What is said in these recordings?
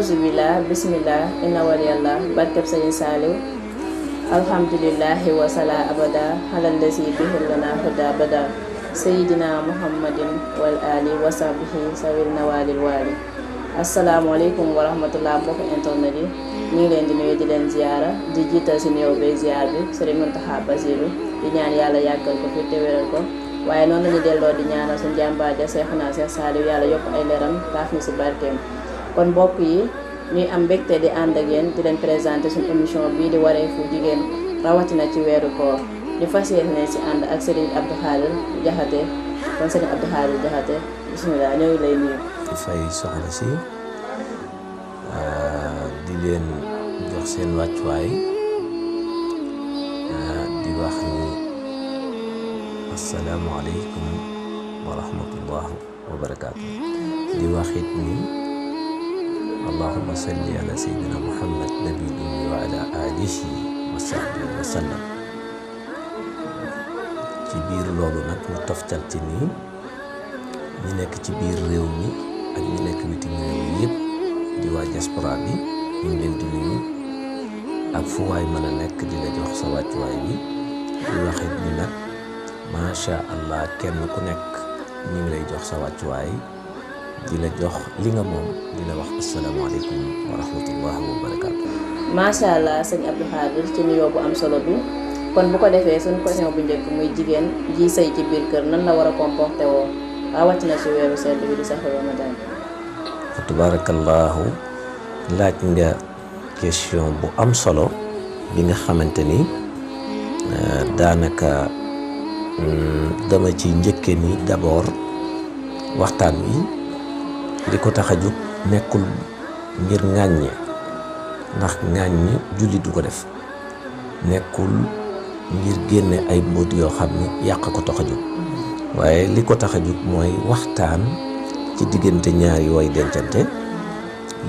aouzubillah bismillah inna waliyallah barkeb Sëriñ Saaliw alhamdulillahi wasala abada xalallasi bihillana huda bada sayidina muhammadin wal ali wa sahbihi sawil nawalil wali asalaamaaleykum wa rahmatullah mbokk internet yi ñu ngi leen di nuyu di leen ziyaara di jiital si nuyoo bee ziyaar bi Sëriñ Muntaxa Basiru di ñaan yàlla yàggal ko fi te wéral ko waaye noonu lañu delloo di ñaanal suñu jàmbaar ja Seexuna Seex Saaliw yàlla yokk ay leeram taaf ñu si barkeem kon mbokk yi ñuy am mbégte di ànd ak yéen di leen présenté suñu émission bii di wareefu jigéen rawatina ci weeru koor di fas yéene si ànd ak Serigne Abdou Khadir Jaxate kon Serigne Abdou Khadir Jaxate bismillah ñoo ngi lay nuyu. fay soxna si di leen jox seen wàccuwaay di wax ni asalaamaaleykum wa rahmatullah wa barakaatu di waxit ni allahumma salli ala sayyidina muhammad nabil ummi wa ala alihi wa sahbihi wa sallam. ci biir loolu nag ñu toftal ci nii ñi nekk ci biir réew mi ak ñi nekk bitim réew yëpp di waa diaspora bi ñu ngi leen di nuyu ak fu waay mën a nekk di la jox sa wàccuwaay bi di waxit ni nag macha allah kenn ku nekk ñu ngi lay jox sa wàccuwaay di la jox li nga moom di la wax asalaamaaleykum wa rahmatullah wa barakaatu. macha allah sëñ Abdou Khadir ci nuyoo bu am solo bi kon bu ko defee suñu question bu njëkk muy jigéen ji sëy ci biir kër nan la war a comporté woo rawatina ci weeru sedd bi di sax Ramadan. fa tabarakallahu laaj nga question bu am solo bi nga xamante ni daanaka dama ci njëkke ni d'abord waxtaan wi li ko tax a jóg nekkul ngir ŋàññe ndax ŋàññe julli du ko def nekkul ngir génne ay mbóot yoo xam ni yàq ko tax a jóg waaye li ko tax a jóg mooy waxtaan ci diggante ñaari way dencante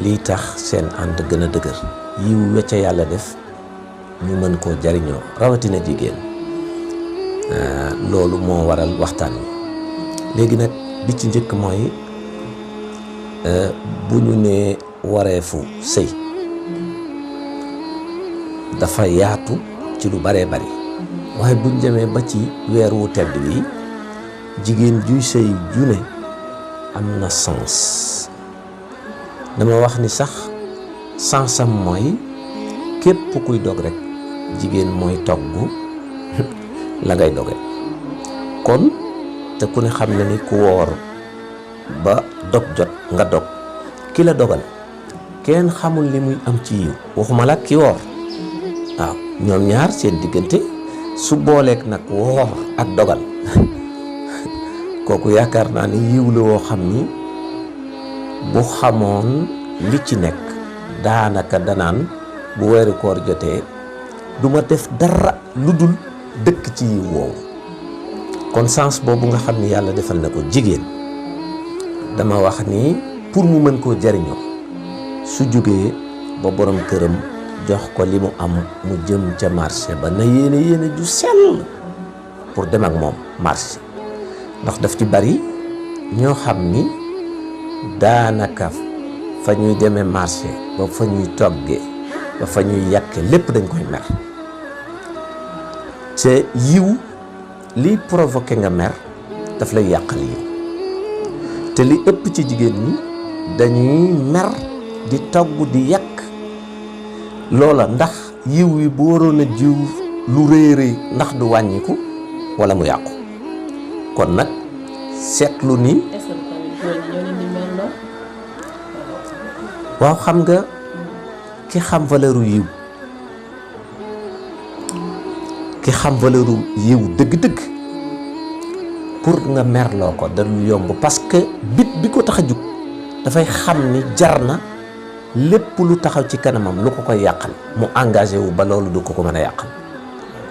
lii tax seen ànd gën a dëgër yiw wecca yàlla def ñu mën koo jariñoo rawatina jigéen loolu moo waral waxtaan wi léegi nag bi ci njëkk mooy bu ñu nee wareefu sëy dafa yaatu ci lu baree bari waaye buñ demee ba ci weer wu tedd wi jigéen juy sëy ju ne am na sens dama wax ni sax sensam mooy képp kuy dog rek jigéen mooy togg la ngay doge kon te ku ne xam na ni ku woor ba dog jot nga dog ki la dogal kenn xamul li muy am ci yiw waxuma la ki woor waaw ñoom ñaar seen diggante su booleeg nag woor ak dogal kooku yaakaar naa ni yiw la woo xam ni bu xamoon li ci nekk daanaka danaan bu weeru koor jotee du ma def dara lu dul dëkk ci yiw woowu kon sens boobu nga xam ni yàlla defal na ko jigéen dama wax ni pour mu mën koo jariñoo su jógee ba borom këram jox ko li mu am mu jëm ca marché ba na yéene ju sell pour dem ak moom marché ndax daf ci bari ñoo xam ni daanaka fa ñuy demee marché ba fa ñuy togge ba fa ñuy yàkke lépp dañ koy mer te yiw liy provoqué nga mer daf lay yàqal yiw te li ëpp ci jigéen ñi dañuy mer di togg di yàq loola ndax yiw wi bu waroon a jiw lu rëy ndax du wàññiku wala mu yàqu kon nag seetlu ni waaw xam nga ki xam valeuru yiw dëgg-dëgg pour nga merloo ko da lu yomb parce que bit bi ko tax a jug dafay xam ni jar na lépp lu taxaw ci kanamam lu ko koy yàqal mu engagé wu ba loolu du ko ko mën a yàqal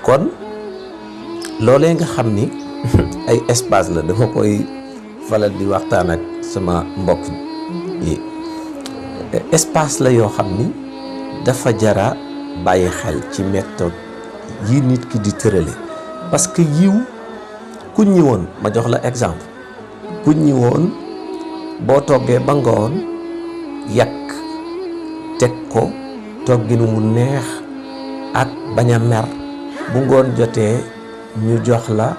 kon loolee nga xam ni ay espace la dama koy falal di waxtaan ak sama mbokk yi espace la yoo xam ni dafa jara bàyyi xel ci méthode yi nit ki di tërale parce que yiw ku ñëwoon ma jox la exemple ku ñëwoon boo toggee ba ngoon yàq teg ko togginu mu neex ak bañ a mer bu ngoon jotee ñu jox la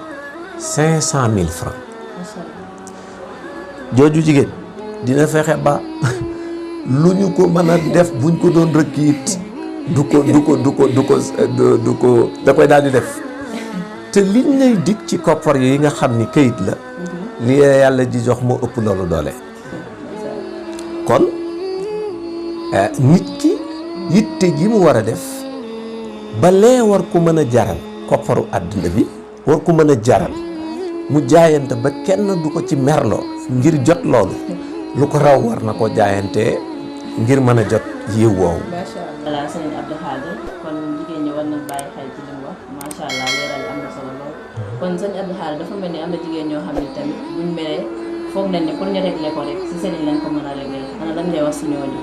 500 000 francs jooju jigéen dina fexe ba lu ñu ko mën a def buñ ko doon rëkkiit du ko da koy daal di def te liñ lay dig ci koppar yi nga xam ni kayit la li yàlla di jox moo ëpp loolu doole kon nit ki yitte ji mu war a def ba lee war ko mën a jaral kopparu àddina bi war ko mën a jaral mu jaayante ba kenn du ko ci merloo ngir jot loolu lu ko raw war na ko jaayante ngir mën a jot yiw woowu. macha allah sëñ Abdou Khadre kon jigéen ñi war nañ bàyyi xel ci li mu wax macha allah leeral am na solo lool kon sëñ Abdou Khadre dafa mel ni am na jigéen ñoo xam ne tamit buñ meree foog nañ ne pour ñu régler ko rek si sëriñ lañ ko mën a régler ana lan ngay wax si ñooñu.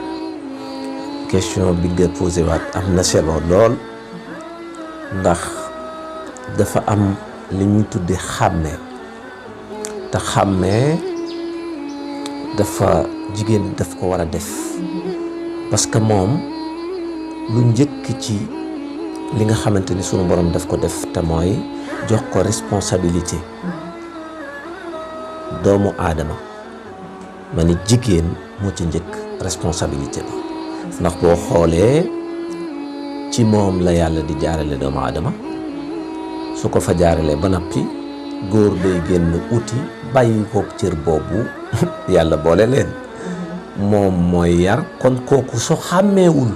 question bi nga posé waat am na solo lool ndax dafa am li ñuy tudde xàmmee te xàmmee dafa jigéen daf ko war a def parce que moom lu njëkk ci li nga xamante ni sunu borom daf ko def te mooy jox ko responsabilité doomu aadama ma ni jigéen moo ci njëkk responsabilité ba ndax boo xoolee ci moom la yàlla di jaarale doomu aadama su ko fa jaaralee ba noppi góor day génn uti bàyyi ko cër boobu yàlla boole leen moom mooy yar kon kooku su xàmmeewul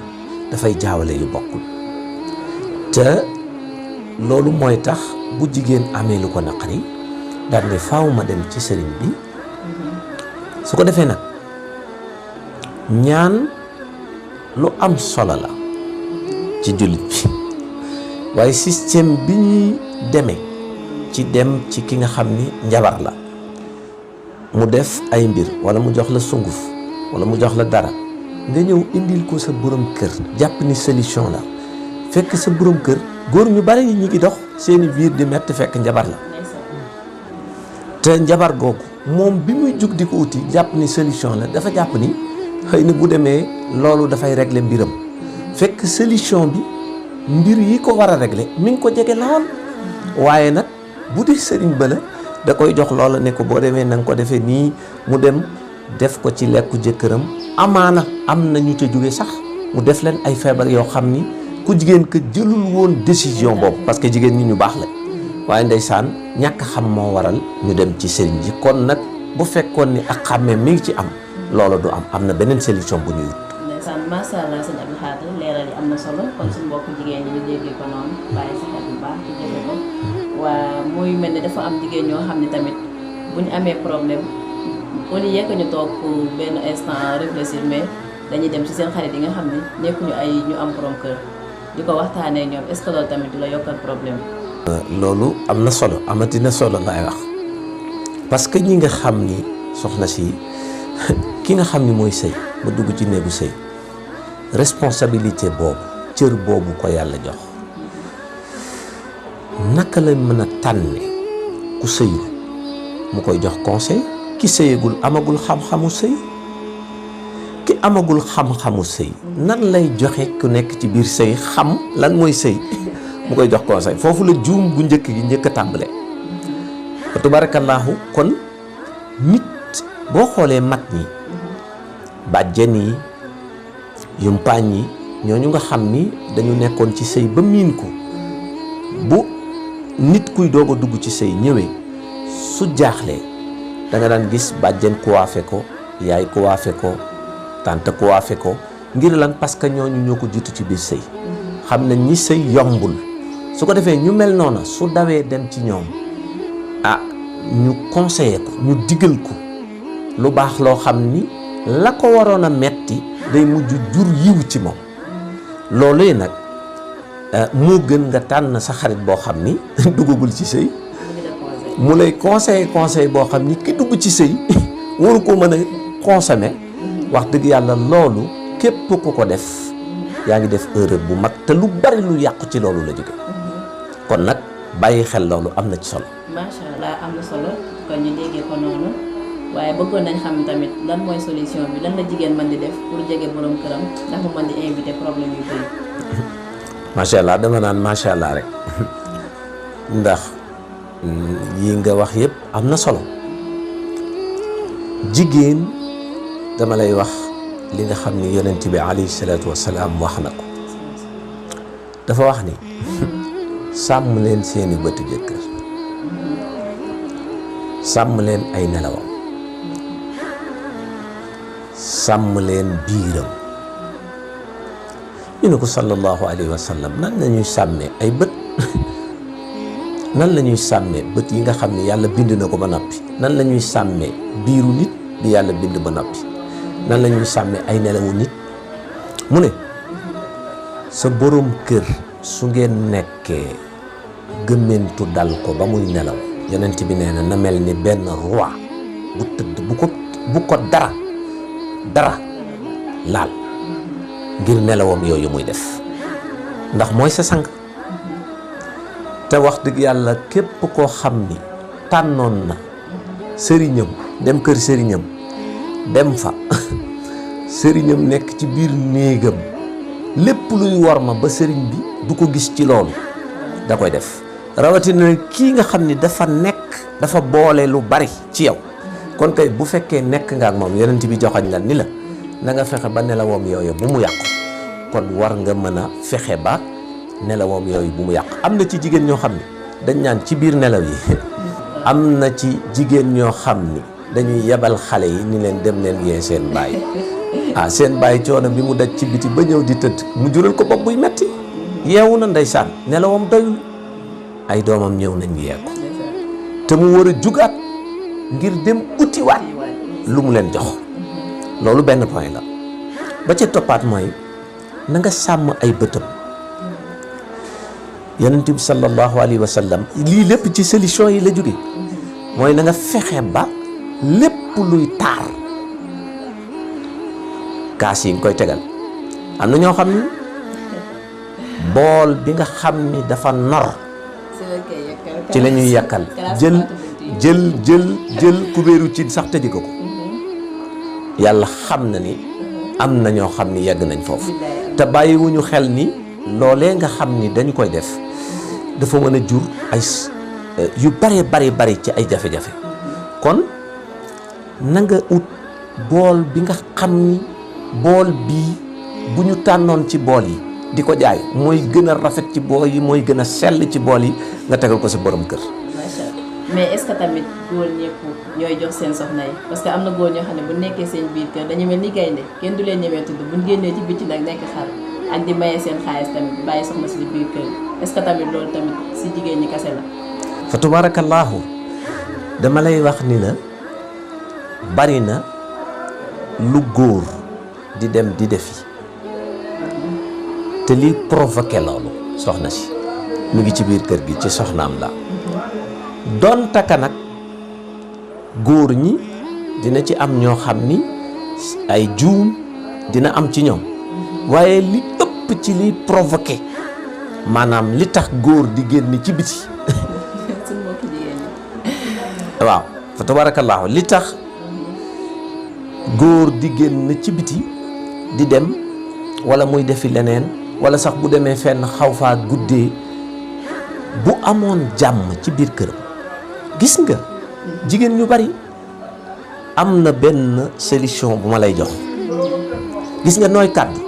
dafay jaawale yu bokkul te loolu mooy tax bu jigéen amee lu ko naqari daal ne faaw ma dem ci sëriñ bi su ko defee nag ñaan lu am solo la ci jullit bi waaye système bi ñuy demee ci dem ci ki nga xam ni njabar la mu def ay mbir wala mu jox la sunguf wala mu jox la dara nga ñëw indil ko sa borom kër jàpp ni solution la fekk sa borom kër góor ñu bari ñi ngi dox seeni biir di metti fekk njabar la te njabar googu moom bi muy jug di ko uti jàpp ni solution la dafa jàpp ni xëy na bu demee loolu dafay régler mbiram fekk solution bi mbir yi ko war a régler mi ngi ko jege lool waaye nag bu dee sëriñ ba la da koy jox loola ne ko boo demee na nga ko defee nii mu dem def ko ci lekku jëkkëram amaana am na ñu ca jóge sax mu def leen ay feebar yoo xam ni ku jigéen ka jëlul woon décision boobu parce que jigéen ñi ñu baax la waaye ndeysaan ñàkk xam moo waral ñu dem ci sëriñ ji kon nag bu fekkoon ni ak xàmmee mi ngi ci am loolu du am na beneen solution bu ñuy wut. ndeysaan macha allah sëñ Abdou Khadre leeral yi am na solo kon suñu mbokku jigéen ñi ñu déggee ko noonu bàyyi si xel bu baax ci jëfe ko waa muy mel ni dafa am jigéen ñoo xam ne tamit bu ñu amee problème au lieu que ñu toog pour benn instant réfléchir mais dañuy dem ci seen xarit yi nga xam ne nekkuñu ay ñu am borom kër di ko waxtaanee ñoom est-ce que loolu tamit du la yokkal problème. loolu am na solo amati na solo laay wax parce que ñi nga xam ni soxna si ki nga xam ni mooy sëy ba dugg ci néegu sëy responsabilité boobu cër boobu ko yàlla jox naka la mën a tànne ku sëyul mu koy jox conseil ki sëyagul amagul xam-xamu sëy ki amagul xam-xamu sëy nan lay joxe ku nekk ci biir sëy xam lan mooy sëy mu koy jox conseil foofu la juum bu njëkk gi njëkk a tàmbale wa tabarakallahu kon nit boo xoolee mag ñi bàjjen yi yumpaañ yi ñooñu nga xam ni dañu nekkoon ci sëy ba miin ko bu nit kuy doog a dugg ci sëy ñëwee su jaaxlee da nga daan gis bàjjen coiffé ko yaay coiffé ko tante coiffé ko ngir lan parce que ñooñu ñoo ko jiitu ci biir sëy xam nañ ñi sëy yombul su ko defee ñu mel noona su dawee dem ci ñoom ñu conseiller ko ñu digal ko lu baax loo xam ni la ko waroon a metti day mujj jur yiw ci moom loolu nag moo gën nga tànn sa xarit boo xam ni duggagul ci sëy mu lay conseil boo xam ni ki dugg ci sëy waru ko mën a consommer wax dëgg yàlla loolu képp ku ko def yaa ngi def erreur bu mag te lu bari lu yàqu ci loolu la jóge kon nag bàyyi xel loolu am na ci solo. macha allah am na solo kon ñu déggee ko noonu waaye bëggoon nañ xam tamit lan mooy solution bi lan la jigéen mën di def pour jege borom këram ndax mu mën di éviter problème yu bëri. macha allah dama naan macha allah rek ndax yi nga wax yëpp am na solo jigéen dama lay wax li nga xam ni yonent bi alayhi salaatu wasalaam wax na ko dafa wax ni sàmm leen seeni bëtu jëkkër sàmm leen ay nelawam sàmm leen biiram ñu ne ko sallallahu alayhi wa sallam nan la ñuy sàmmee ay bët nan la ñuy sàmmee bët yi nga xam ne yàlla bind na ko ba noppi nan la ñuy sàmmee biiru nit bi yàlla bind ba noppi nan la ñuy sàmmee ay nelawu nit mu ne sa borom kër su ngeen nekkee gëmmentu dal ko ba muy nelaw yonent bi nee na mel ni benn roi bu tëdd bu ko dara laal ngir nelawam yooyu muy def ndax mooy sa sang te wax dëgg yàlla képp koo xam ni tànnoon na sëriñam dem kër sëriñam dem fa sëriñam nekk ci biir néegam lépp luy worma ba sëriñ bi du ko gis ci loolu da koy def rawatina kii nga xam ni dafa boole lu bari ci yow kon kay bu fekkee nekk nga ak moom yonent bi joxañ la ni la na nga fexe ba nelawam yooyu bu mu yàqu kon war nga mën a fexe ba nelawam yooyu bu mu yàqu am na ci jigéen ñoo xam ni dañ naan ci biir nelaw yi am na ci jigéen ñoo xam ni dañuy yebal xale yi ni leen dem leen yee seen baay seen baay coono bi mu daj ci biti ba ñëw di tëdd mu jural ko bopp buy metti yeewu na ndeysaan nelawam doyul ay doomam ñëw nañ yee ko te mu war a jugaat ngir dem utiwaat lu mu leen jox loolu benn point la ba ca toppaat mooy na nga sàmm ay bëtam yonent bi sallallahu alayhi wa sallam lii lépp ci solution yi la jóge mooy na nga fexe ba lépp luy taar kaas yi nga koy tegal am na ñoo xam ni bool bi nga xam ni dafa nor ci la ñuy yàkkal jël kubéeru ci sax tëji ko yàlla xam na ni am na ñoo xam ni yegg nañ foofu te bàyyiwuñu xel ni loolee nga xam ni dañu koy def dafa mën a jur ay yu bari ci ay jafe-jafe kon na nga ut bool bi nga xam ni bool bii bu ñu tànnoon ci bool yi di ko jaay mooy gën a rafet ci bool yi mooy gën a sell ci bool yi nga tegal ko sa borom kër. mais est-ce que tamit góor ñëpp ñooy jox seen soxna yi parce que am na góor ñoo xam ne bu nekkee seen biir kër dañu mel ni gaynde kenn du leen ñemee tudd buñ génnee ci biti nag nekk xar ak di maye seen xaalis tamit bàyyi soxna si biir kër est-ce que tamit loolu tamit si jigéen ñi kase la. fa tabaarakallaahu dama lay wax ni la bari na lu góor di dem di defi te liy provoqué loolu soxna si mu ngi ci biir kër gi ci soxnaam la doon taka nag góor ñi dina ci am ñoo xam ni ay juum dina am ci ñoom waaye li ëpp ci liy provoqué maanaam li tax góor di génn ci biti waaw fa tabaarakallaahu li tax góor di génn ci biti di dem wala muy defi leneen wala sax bu demee fenn xaw faa guddee bu amoon jàmm ci biir këram gis nga jigéen ñu bari am na benn solution bu ma lay jox gis nga nooy kàddu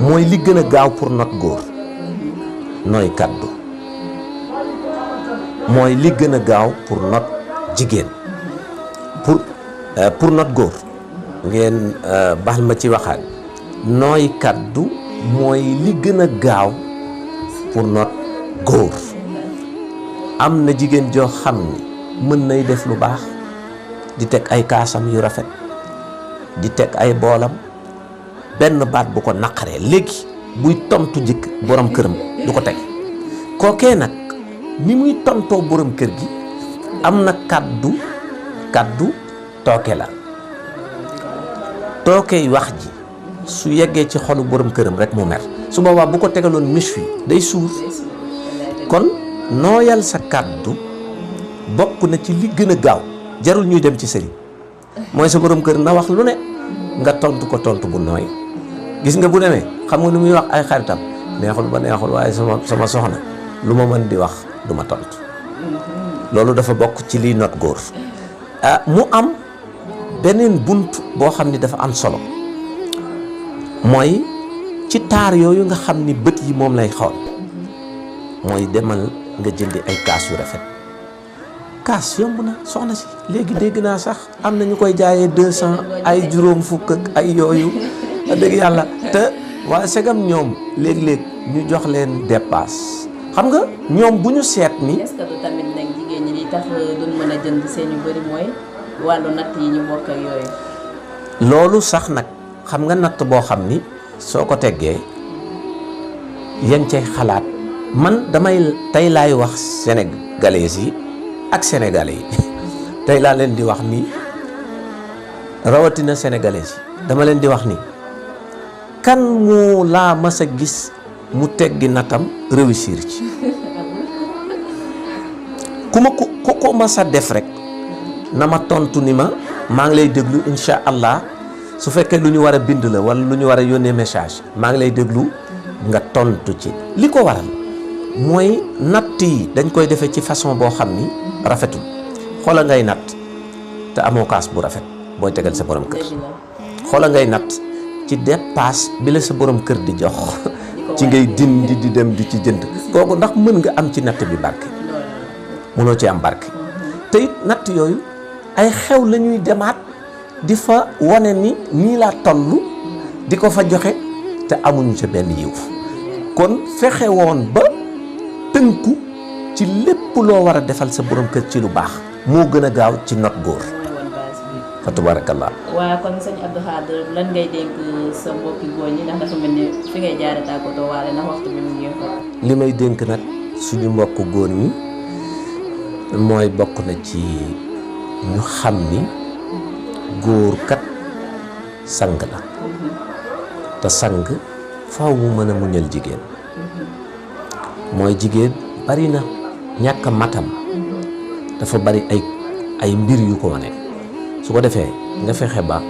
mooy li gën a gaaw pour not góor nooy kàddu mooy li gën a gaaw pour not jigéen pour not góor ngeen baal ma ci waxaat nooy kàddu mooy li gën a gaaw pour not góor am na jigéen joo xam ni mën nay def lu baax di teg ay kaasam yu rafet di teg ay boolam benn baat bu ko naqaree léegi buy tontu jëkk borom këram du ko teg kookee nag ni muy tontoo borom kër gi am na kàddu tooke la tookey wax ji su yeggee ci xolu borom këram rek mu mer su boobaa bu ko tegaloon miche fi day suur kon nooyal sa kàddu bokk na ci li gën a gaaw jarul ñuy dem ci sëriñ mooy sa borom kër na wax lu ne nga tontu ko tontu bu nooy gis nga bu demee xam nga nu muy wax ay xaritam neexul ba neexul waaye sama soxna lu ma mën di wax du ma tontu loolu dafa bokk ci liy not góor mu am beneen bunt boo xam ni dafa am solo mooy ci taar yooyu nga xam ni bët yi moom lay xool mooy demal nga jëndi ay kaas yu rafet kaas yomb na soxna si léegi dégg naa sax am na ñu koy jaayee 200 ay juróom fukk ak ay yooyu dëgg yàlla te waa segam ñoom léeg-léeg ñu jox leen dépasse xam nga ñoom bu ñu seet ni est-ce que du tamit nag jigéen ñi li tax duñ mën a jënd seen yu bëri mooy wàllu natt yi ñu bokk ak yooyu. loolu sax nag xam nga natt boo xam ni soo ko teggee yan cay xalaat man damay tey laay wax sénégalais yi ak sénégalais yi tey laa leen di wax ni rawatina sénégalais yi dama leen di wax ni kan moo laa mas a gis mu teggi nattam réussir ci ku ma ko mas a def rek na ma tontu ni ma maa ngi lay déglu incha allah su fekkee lu ñu war a bind la wala lu ñu war a yónnee message maa ngi lay déglu nga tontu ci li ko waral mooy natt yi dañ koy defee ci façon boo xam ni rafetul xoola ngay natt te amoo kaas bu rafet booy tegal sa borom kër xoola ngay natt ci dépasse bi la sa borom kër di jox ci ngay dindi di dem di ci jënd kooku ndax mën nga am ci natt bi barke mënoo ci am barke te it natt yooyu ay xew la ñuy demaat di fa wane ni nii laa toll di ko fa joxe te amuñu ca benn yiw kon fexe woon ba tënku ci lépp loo war a defal sa borom kër ci lu baax moo gën a gaaw ci not góor fa tabarakallah. waa kon sëñ Abdou Khadre lan ngay dénk sa mbokki góor ñi ndax dafa mel ni fi ngay jaare tàggatoo waale ndax waxtu bi mu ngi xool. li may dénk nag suñu mbokk góor ñi mooy bokk na ci ñu xam ni góor kat sang la te sang faaw mu mën a muñal jigéen mooy jigéen bari na ñàkk matam dafa bari ay mbir yu ko wane su ko defee nga fexe ba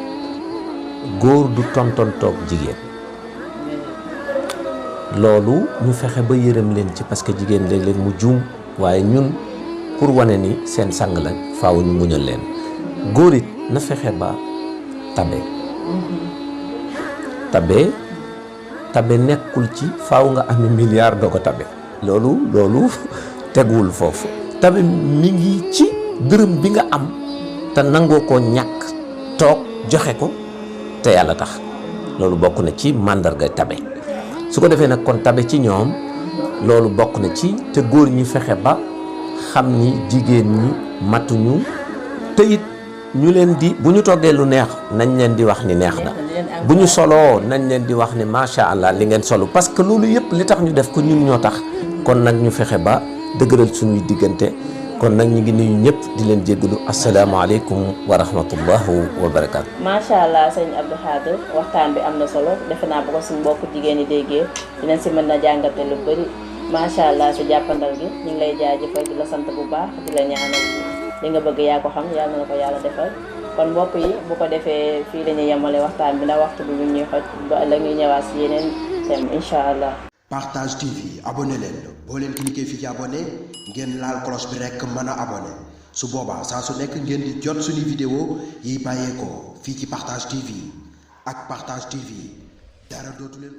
góor du tontontoog jigéen loolu ñu fexe ba yërëm leen ci parce que jigéen léeg-léeg mu juum waaye ñun pour wane ni seen sang la faaw ñu muñal leen góor it na fexe ba tabe nekkul ci faaw nga am milliard doo ko tabe loolu teguwul foofu tabe mi ngi ci dërëm bi nga am te nangoo koo ñàkk toog joxe ko te yàlla tax loolu bokk na ci màndarga tabe su ko defee nag kon tabe ci ñoom loolu bokk na ci te góor ñi fexe ba xam ni jigéen ñi matuñu te it ñu leen di bu ñu toggee lu neex nañ leen di wax ni neex na bu ñu soloo nañ leen di wax ni macha allah li ngeen solo parce que loolu yëpp li tax ñu def ko ñun ñoo tax kon nag ñu fexe ba dëgëral suñuy diggante kon nag ñu ngi nuyu ñëpp di leen jéggalu asalaamaaleykum wa rahmatullahu wa barakaatu. macha allah sëñ Abdou Khadre waxtaan bi am na solo defe naa bu ko suñu mbokku jigéen ñi déggee dinañ si mën na jàngate lu bëri macha allah si jàppandal gi ñu ngi lay jaajëfal di la sant bu baax di la ñaanal li nga bëgg yaa ko xam yàlla na ko yàlla defal kon mbokk yi bu ko defee fii la ñuy yemale waxtaan bi na waxtu bi ñu ñuy xoj ba ëllëg ñuy ñëwaat si yeneen thème incha allah. Partage TV abonné leen boo leen cliquer fii ci abonné ngeen laal cloche bi rek mën a abonné su boobaa saa su nekk ngeen di jot suñu vidéo yi bàyyeekoo fii ci Partage TV ak Partage TV dara dootu leen